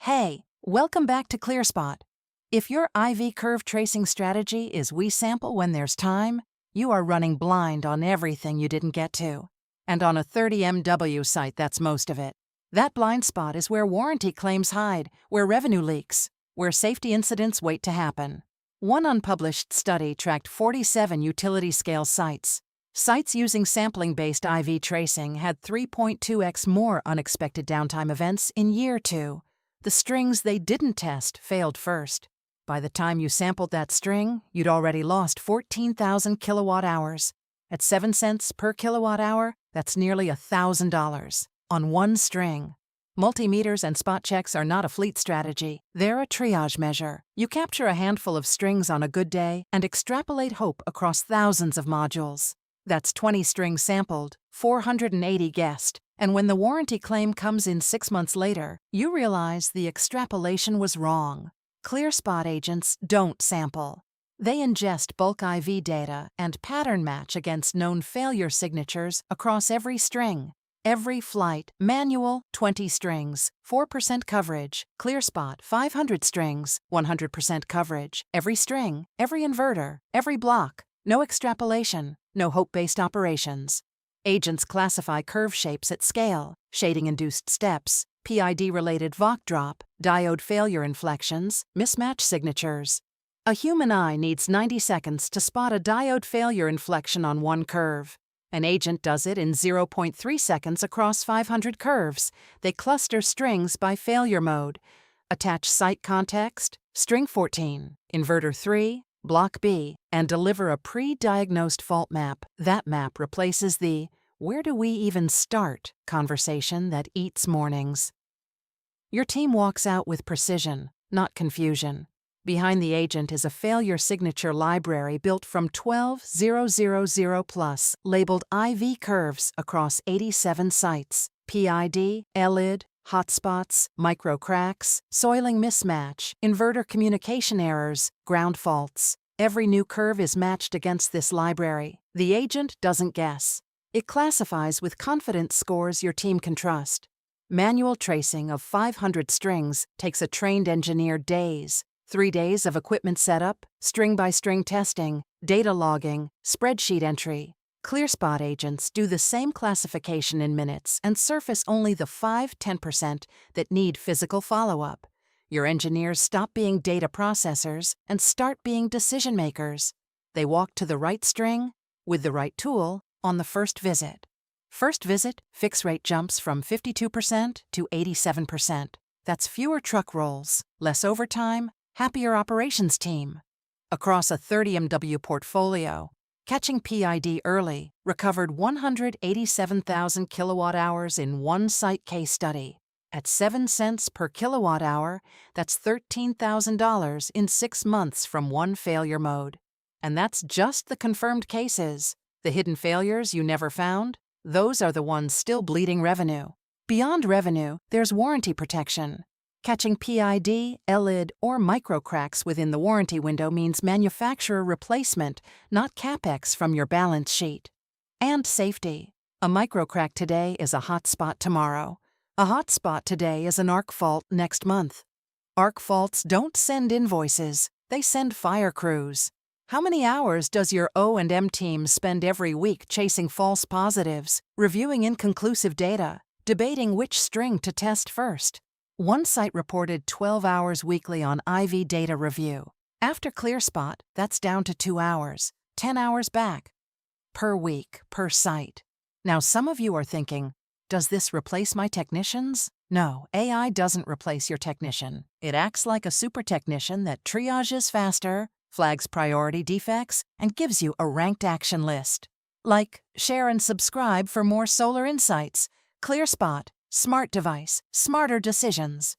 Hey, welcome back to ClearSpot. If your IV curve tracing strategy is we sample when there's time, you are running blind on everything you didn't get to. And on a 30 MW site, that's most of it. That blind spot is where warranty claims hide, where revenue leaks, where safety incidents wait to happen. One unpublished study tracked 47 utility-scale sites. Sites using sampling-based IV tracing had 3.2x more unexpected downtime events in year 2. The strings they didn't test failed first. By the time you sampled that string, you'd already lost 14,000 kilowatt-hours. At 7 cents per kilowatt-hour, that's nearly $1,000 on one string. Multimeters and spot checks are not a fleet strategy. They're a triage measure. You capture a handful of strings on a good day and extrapolate hope across thousands of modules. That's 20 strings sampled, 480 guessed. And when the warranty claim comes in 6 months later, you realize the extrapolation was wrong. ClearSpot agents don't sample. They ingest bulk IV data and pattern match against known failure signatures across every string. Every flight, manual, 20 strings, 4% coverage. ClearSpot, 500 strings, 100% coverage. Every string, every inverter, every block. No extrapolation, no hope-based operations. Agents classify curve shapes at scale, shading-induced steps, PID-related VOC drop, diode failure inflections, mismatch signatures. A human eye needs 90 seconds to spot a diode failure inflection on one curve. An agent does it in 0.3 seconds across 500 curves. They cluster strings by failure mode. Attach site context, string 14, inverter 3, block B, and deliver a pre-diagnosed fault map. That map replaces the "where do we even start" conversation that eats mornings. Your team walks out with precision, not confusion. Behind the agent is a failure signature library built from 12,000+ labeled IV curves across 87 sites. PID, ELID, hotspots, micro cracks, soiling mismatch, inverter communication errors, ground faults. Every new curve is matched against this library. The agent doesn't guess. It classifies with confidence scores your team can trust. Manual tracing of 500 strings takes a trained engineer days. 3 days of equipment setup, string-by-string testing, data logging, spreadsheet entry. ClearSpot agents do the same classification in minutes and surface only the 5–10% that need physical follow-up. Your engineers stop being data processors and start being decision makers. They walk to the right string, with the right tool, on the first visit. First visit, fix rate jumps from 52% to 87%. That's fewer truck rolls, less overtime, happier operations team. Across a 30 MW portfolio, catching PID early recovered 187,000 kilowatt-hours in one site case study. At 7 cents per kilowatt-hour, that's $13,000 in 6 months from one failure mode. And that's just the confirmed cases. The hidden failures you never found? Those are the ones still bleeding revenue. Beyond revenue, there's warranty protection. Catching PID, ELID, or microcracks within the warranty window means manufacturer replacement, not CapEx from your balance sheet. And safety. A microcrack today is a hot spot tomorrow. A hot spot today is an arc fault next month. Arc faults don't send invoices, they send fire crews. How many hours does your O&M team spend every week chasing false positives, reviewing inconclusive data, debating which string to test first? One site reported 12 hours weekly on IV data review. After ClearSpot, that's down to 2 hours, 10 hours back. Per week, per site. Now some of you are thinking, does this replace my technicians? No, AI doesn't replace your technician. It acts like a super technician that triages faster, flags priority defects, and gives you a ranked action list. Like, share and subscribe for more solar insights. ClearSpot. Smart device, smarter decisions.